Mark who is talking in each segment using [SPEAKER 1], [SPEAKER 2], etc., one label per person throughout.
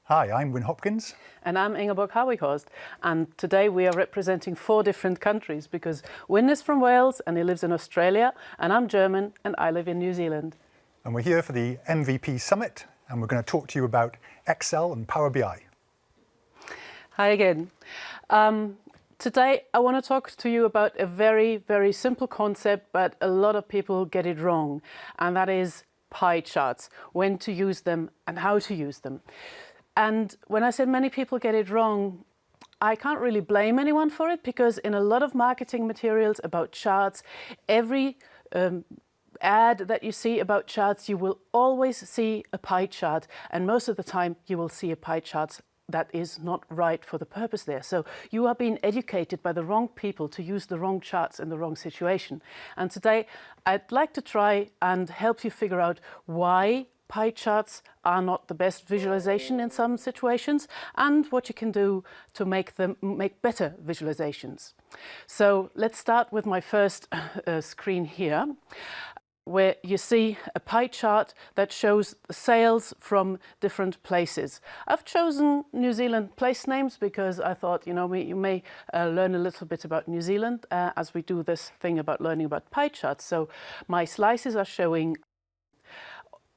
[SPEAKER 1] Hi, I'm Wyn Hopkins.
[SPEAKER 2] And I'm Ingeborg Hawighorst. And today we are representing 4 different countries because Wyn is from Wales and he lives in Australia, and I'm German and I live in New Zealand.
[SPEAKER 1] And we're here for the MVP Summit, and we're going to talk to you about Excel and Power BI.
[SPEAKER 2] Hi again. Today I want to talk to you about a very, very simple concept, but a lot of people get it wrong. And that is pie charts, when to use them and how to use them. And when I said many people get it wrong, I can't really blame anyone for it, because in a lot of marketing materials about charts, every ad that you see about charts, you will always see a pie chart. And most of the time you will see a pie chart that is not right for the purpose there. So you are being educated by the wrong people to use the wrong charts in the wrong situation. And today I'd like to try and help you figure out why pie charts are not the best visualization in some situations, and what you can do to make better visualizations. So let's start with my first screen here, where you see a pie chart that shows sales from different places. I've chosen New Zealand place names because I thought, you may learn a little bit about New Zealand as we do this thing about learning about pie charts. So my slices are showing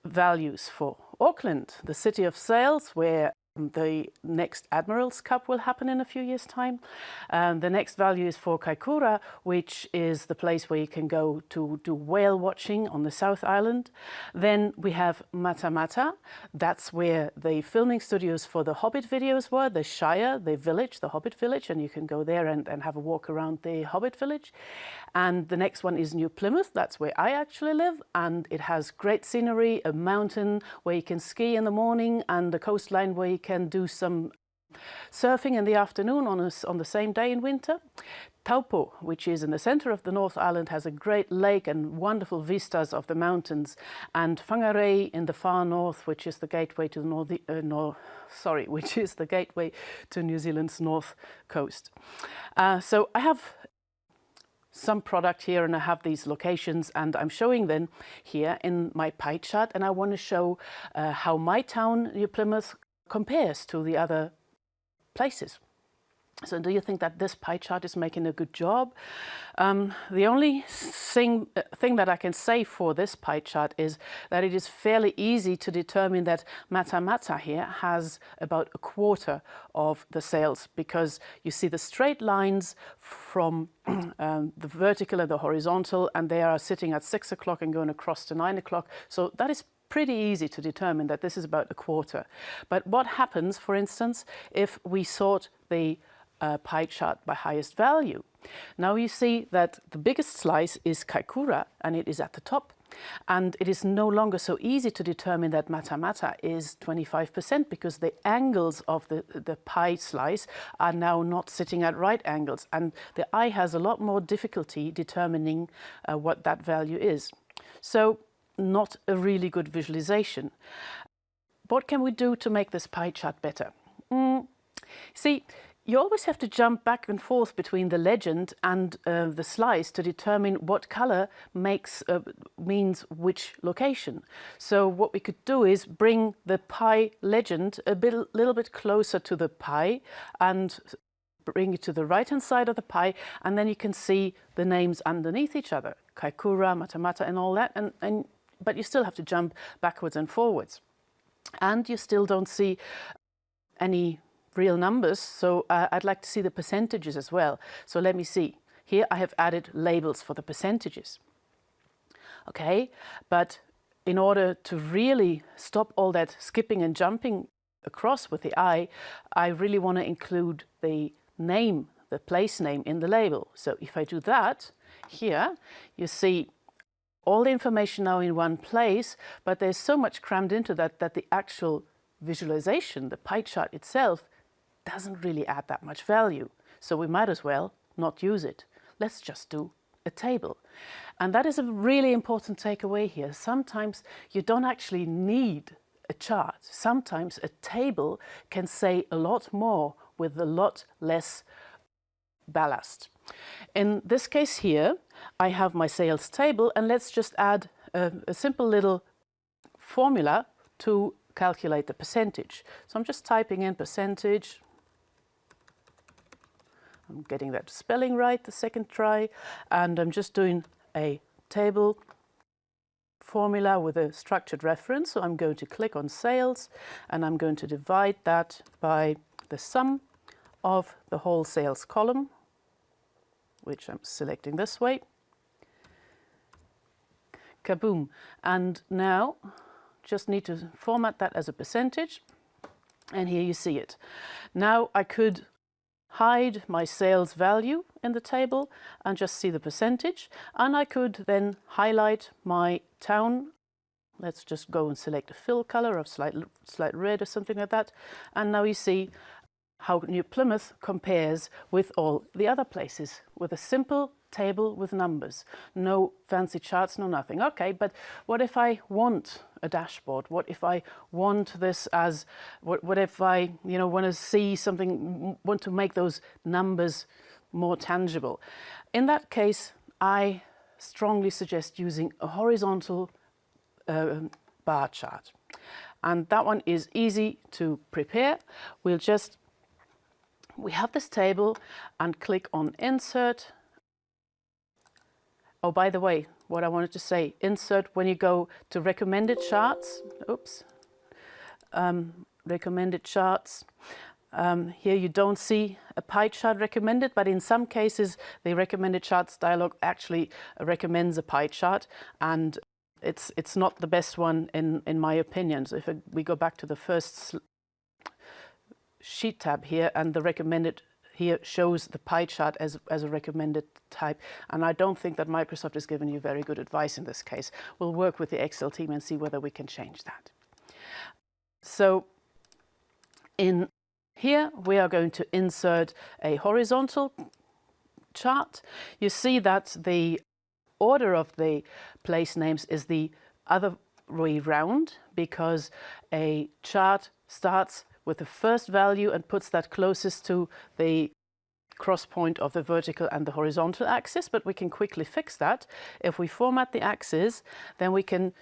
[SPEAKER 2] values for Auckland, the city of sales, where the next Admiral's Cup will happen in a few years' time. The next value is for Kaikoura, which is the place where you can go to do whale watching on the South Island. Then we have Matamata. That's where the filming studios for the Hobbit videos were, the Shire, the village, the Hobbit village, and you can go there and have a walk around the Hobbit village. And the next one is New Plymouth. That's where I actually live, and it has great scenery, a mountain where you can ski in the morning, and a coastline where you can do some surfing in the afternoon on the same day in winter. Taupo, which is in the center of the North Island, has a great lake and wonderful vistas of the mountains. And Whangarei in the far north, which is the gateway to the gateway to New Zealand's north coast. So I have some product here, and I have these locations, and I'm showing them here in my pie chart, and I want to show how my town, New Plymouth, compares to the other places. So do you think that this pie chart is making a good job? The only thing that I can say for this pie chart is that it is fairly easy to determine that Matamata here has about a quarter of the sales, because you see the straight lines from the vertical and the horizontal, and they are sitting at 6 o'clock and going across to 9 o'clock. So that is pretty easy to determine that this is about a quarter. But what happens, for instance, if we sort the pie chart by highest value? Now you see that the biggest slice is Kaikoura, and it is at the top. And it is no longer so easy to determine that Matamata is 25%, because the angles of the pie slice are now not sitting at right angles, and the eye has a lot more difficulty determining what that value is. So not a really good visualization. What can we do to make this pie chart better? See, you always have to jump back and forth between the legend and the slice to determine what color means which location. So what we could do is bring the pie legend a little bit closer to the pie and bring it to the right-hand side of the pie, and then you can see the names underneath each other, Kaikoura, Matamata and all that, but you still have to jump backwards and forwards. And you still don't see any real numbers, so I'd like to see the percentages as well. So let me see. Here I have added labels for the percentages. Okay, but in order to really stop all that skipping and jumping across with the eye, I really want to include the name, the place name in the label. So if I do that, here you see all the information now in one place, but there's so much crammed into that the actual visualization, the pie chart itself, doesn't really add that much value. So we might as well not use it. Let's just do a table. And that is a really important takeaway here. Sometimes you don't actually need a chart. Sometimes a table can say a lot more with a lot less ballast. In this case here, I have my sales table, and let's just add a simple little formula to calculate the percentage. So I'm just typing in percentage. I'm getting that spelling right the second try, and I'm just doing a table formula with a structured reference. So I'm going to click on sales, and I'm going to divide that by the sum of the whole sales column, which I'm selecting this way. Kaboom. And now just need to format that as a percentage, and here you see it. Now I could hide my sales value in the table and just see the percentage, and I could then highlight my town. Let's just go and select a fill color of slight red or something like that, and now you see how New Plymouth compares with all the other places with a simple table with numbers. No fancy charts, no nothing. Okay, but what if I want a dashboard? What if I want this as, what if I, want to see something, want to make those numbers more tangible? In that case, I strongly suggest using a horizontal bar chart. And that one is easy to prepare. We have this table and click on Insert. Oh, by the way, what I wanted to say, insert when you go to recommended charts. Oops. Recommended charts. Here you don't see a pie chart recommended, but in some cases the recommended charts dialog actually recommends a pie chart, and it's not the best one in my opinion. So if we go back to the first sheet tab here, and the recommended here shows the pie chart as a recommended type, and I don't think that Microsoft has given you very good advice in this case. We'll work with the Excel team and see whether we can change that. So in here we are going to insert a horizontal chart. You see that the order of the place names is the other way round, because a chart starts with the first value and puts that closest to the cross point of the vertical and the horizontal axis, but we can quickly fix that. If we format the axis, then we can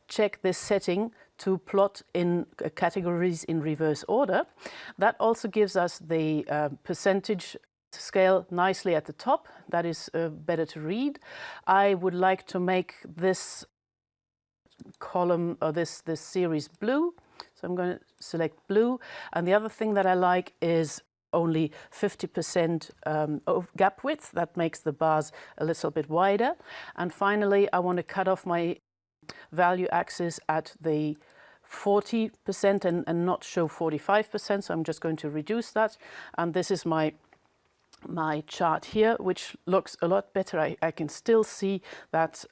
[SPEAKER 2] check this setting to plot in categories in reverse order. That also gives us the percentage scale nicely at the top. That is better to read. I would like to make this column or this series blue. So I'm going to select blue. And the other thing that I like is only 50% of gap width. That makes the bars a little bit wider. And finally, I want to cut off my value axis at the 40% and not show 45%. So I'm just going to reduce that. And this is my chart here, which looks a lot better. I can still see that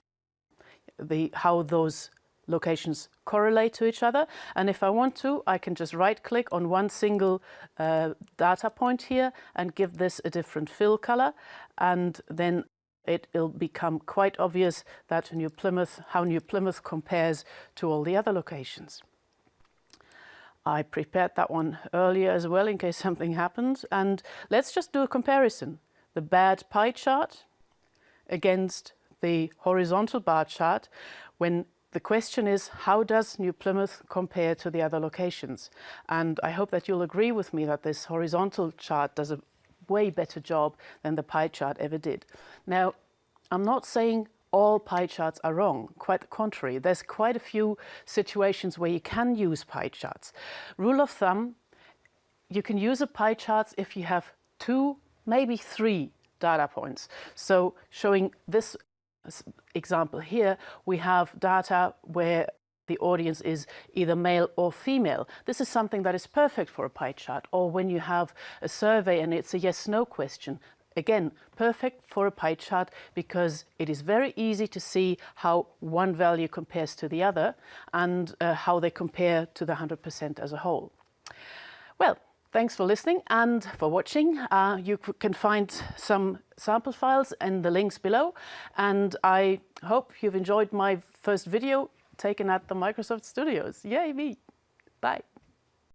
[SPEAKER 2] how those locations correlate to each other, and if I want to, I can just right click on one single data point here and give this a different fill color, and then it'll become quite obvious that how New Plymouth compares to all the other locations. I prepared that one earlier as well in case something happens, and let's just do a comparison. The bad pie chart against the horizontal bar chart, when the question is, how does New Plymouth compare to the other locations? And I hope that you'll agree with me that this horizontal chart does a way better job than the pie chart ever did. Now, I'm not saying all pie charts are wrong. Quite the contrary. There's quite a few situations where you can use pie charts. Rule of thumb, you can use a pie chart if you have 2, maybe 3 data points. So showing this example here, we have data where the audience is either male or female. This is something that is perfect for a pie chart. Or when you have a survey and it's a yes/no question, again, perfect for a pie chart, because it is very easy to see how one value compares to the other and how they compare to the 100% as a whole. Well, thanks for listening and for watching. You can find some sample files in the links below, and I hope you've enjoyed my first video taken at the Microsoft Studios. Yay me! Bye!